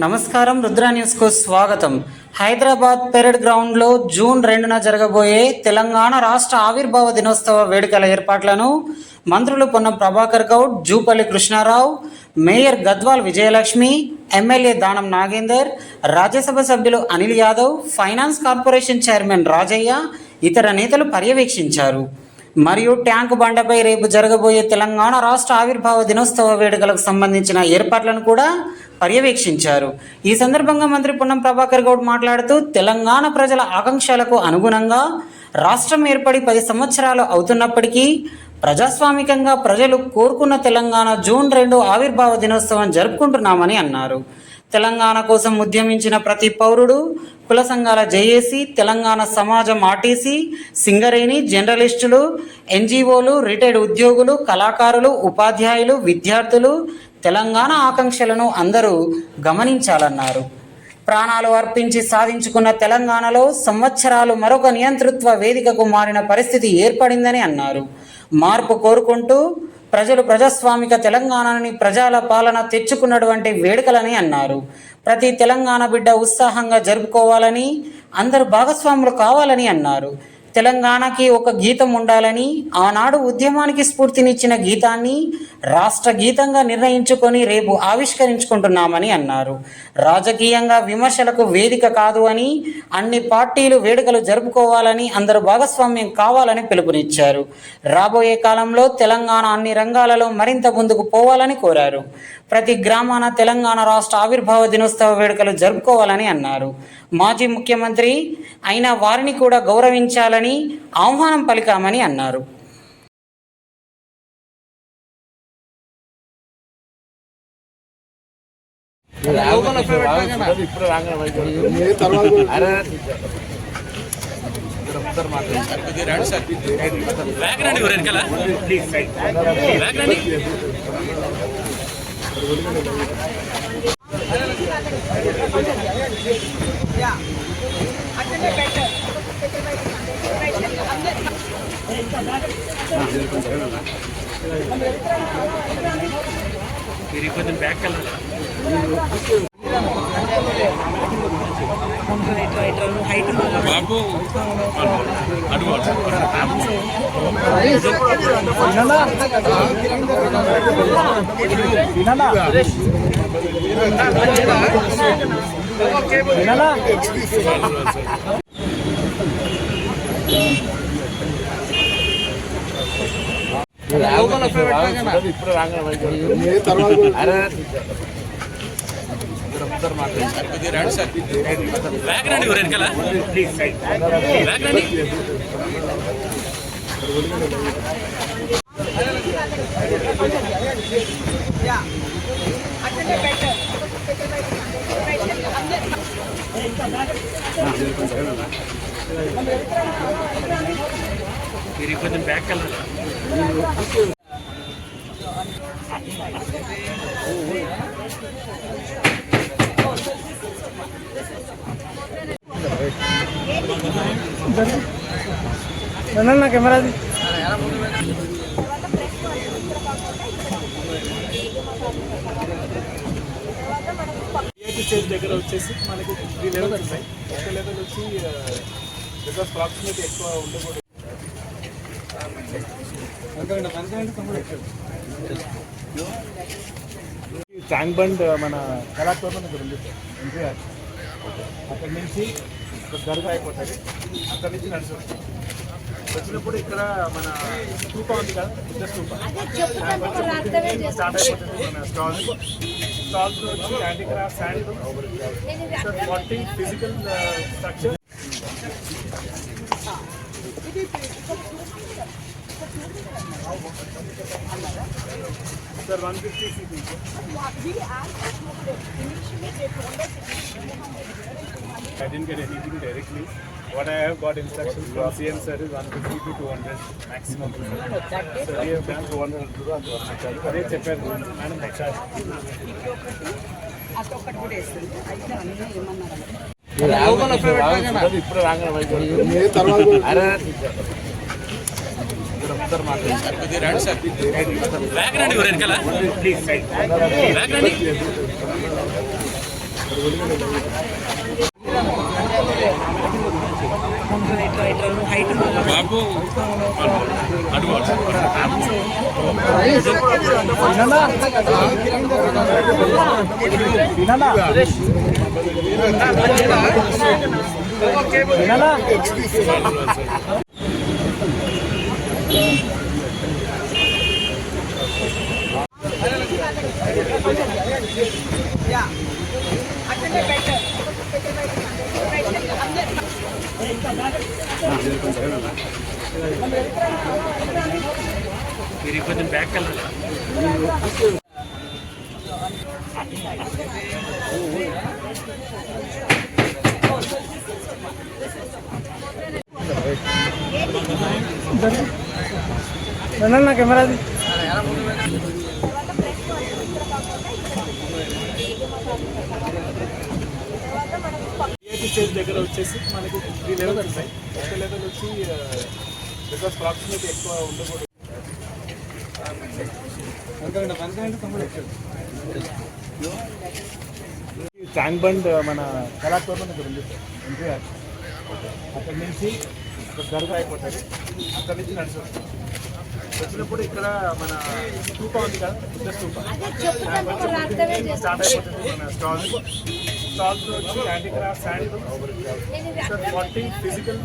నమస్కారం, రుద్ర న్యూస్కు స్వాగతం. హైదరాబాద్ పెరేడ్ గ్రౌండ్లో జూన్ 2న జరగబోయే తెలంగాణ రాష్ట్ర ఆవిర్భావ దినోత్సవ వేడుకల ఏర్పాట్లను మంత్రులు పొన్నం ప్రభాకర్ గౌడ్, జూపల్లి కృష్ణారావు, మేయర్ గద్వాల్ విజయలక్ష్మి, ఎమ్మెల్యే దానం నాగేందర్, రాజ్యసభ సభ్యులు Anil Yadav, finance corporation chairman Rajaiah, ఇతర నేతలు పర్యవేక్షించారు. మరియు ట్యాంకు బండపై రేపు జరగబోయే తెలంగాణ రాష్ట్ర ఆవిర్భావ దినోత్సవ వేడుకలకు సంబంధించిన ఏర్పాట్లను కూడా పర్యవేక్షించారు. ఈ సందర్భంగా మంత్రి పొన్నం ప్రభాకర్ గౌడ్ మాట్లాడుతూ, తెలంగాణ ప్రజల ఆకాంక్షలకు అనుగుణంగా రాష్ట్రం ఏర్పడి 10 సంవత్సరాలు అవుతున్నప్పటికీ ప్రజాస్వామికంగా ప్రజలు కోరుకున్న తెలంగాణ జూన్ 2 ఆవిర్భావ దినోత్సవం జరుపుకుంటున్నామని అన్నారు. తెలంగాణ కోసం ఉద్యమించిన ప్రతి పౌరుడు, కుల సంఘాల జేఏసీ, తెలంగాణ సమాజం, ఆర్టీసీ, సింగరేణి, జర్నలిస్టులు, ఎన్జీఓలు, రిటైర్డ్ ఉద్యోగులు, కళాకారులు, ఉపాధ్యాయులు, విద్యార్థులు తెలంగాణ ఆకాంక్షలను అందరూ గమనించాలన్నారు. ప్రాణాలు అర్పించి సాధించుకున్న తెలంగాణలో సంవత్సరాలు మరొక నియంతృత్వ వేదికకు మారిన పరిస్థితి ఏర్పడిందని అన్నారు. మార్పు కోరుకుంటూ ప్రజలు ప్రజాస్వామిక తెలంగాణని ప్రజల పాలన తెచ్చుకున్నటువంటి వేడుకలని అన్నారు. ప్రతి తెలంగాణ బిడ్డ ఉత్సాహంగా జరుపుకోవాలని, అందరూ భాగస్వాములు కావాలని అన్నారు. తెలంగాణకి ఒక గీతం ఉండాలని, ఆనాడు ఉద్యమానికి స్ఫూర్తినిచ్చిన గీతాన్ని రాష్ట్ర గీతంగా నిర్ణయించుకొని రేపు ఆవిష్కరించుకుంటున్నామని అన్నారు. రాజకీయంగా విమర్శలకు వేదిక కాదు అని, అన్ని పార్టీలు వేడుకలు జరుపుకోవాలని, అందరూ భాగస్వామ్యం కావాలని పిలుపునిచ్చారు. రాబోయే కాలంలో తెలంగాణ అన్ని రంగాలలో మరింత ముందుకు పోవాలని కోరారు. ప్రతి గ్రామాన తెలంగాణ రాష్ట్ర ఆవిర్భావ దినోత్సవ వేడుకలు జరుపుకోవాలని అన్నారు. మాజీ ముఖ్యమంత్రి అయిన వారిని కూడా గౌరవించాలని ఆహ్వానం పలికామని అన్నారు. బాబు ఇప్పుడు కొంచెం బ్యాక్ వెళ్ళాలి. నా కెమెరాది స్టేజ్ దగ్గర వచ్చేసి మనకి 3 లెవెల్స్ ఉన్నాయి. ఒక లెవెల్ వచ్చి బికాస్ ప్రాక్సిమిటీ ఎక్కువ ఉండకూడదు. ట్యాంక్ బండ్ మన కళాత్మకం ఇక్కడ ఉంది సార్, ఎన్టీఆర్. అక్కడి నుంచి దర్గా అయిపోతుంది, అక్కడి నుంచి నడిచి వచ్చినప్పుడు ఇక్కడ మన స్తూప ఉంది కదా, పెద్ద స్తూప స్టార్ట్ అయిపోతుంది. మన స్టాల్స్ వచ్చి handicraft, sand, 40 physical structure. Sir, 150 cc. I didn't get anything directly. What I have got instructions from CM sir is 150 to 200 maximum. So we have done 200. అదే చెప్పారు మేడం. నెక్స్ట్ ఇప్పుడు రాంగ బాబు అడుగు మీరు కొంచెం బ్యాక్ వెళ్ళాలి. నా కెమెరాది స్టేజ్ దగ్గర వచ్చేసి మనకి 3 లెవెల్స్ ఉంటాయి. ఒక లెవెల్ వచ్చి బికాస్ ప్రాక్సిమిటీ ఎక్కువ ఉండకూడదు. ట్యాంక్ బండ్ మన కళాతోరణం ఇక్కడ ఉంది సార్, ఎన్టీఆర్. అక్కడి నుంచి ఒక దర్గా అయిపోతుంది, అక్కడి నుంచి నడుస్తుంది. వచ్చినప్పుడు ఇక్కడ మన స్తూప ఉంది కదా, బుద్ధ స్తూప స్టార్ట్ అయిపోతుంది. మన స్టాల్స్ వచ్చి handicrafts and 40 physical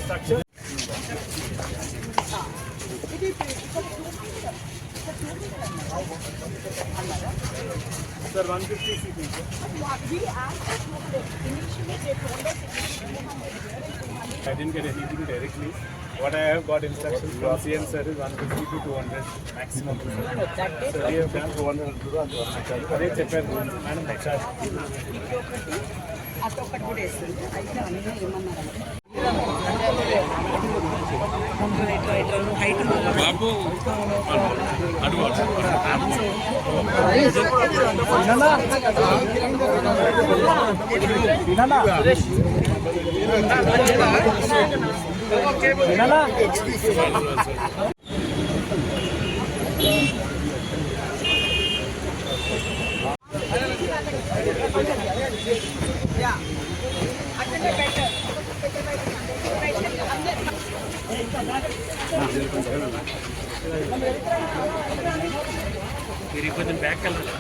structure. Sir, 150 CP. I didn't get anything directly. What I have got instructions from CM sir is 150 to 200 maximum. So we have done 200 అదే చెప్పారు మేడం. ఒకసారి బాబు అడుగు మీరు కొంచెం బ్యాక్ వెళ్ళాలి.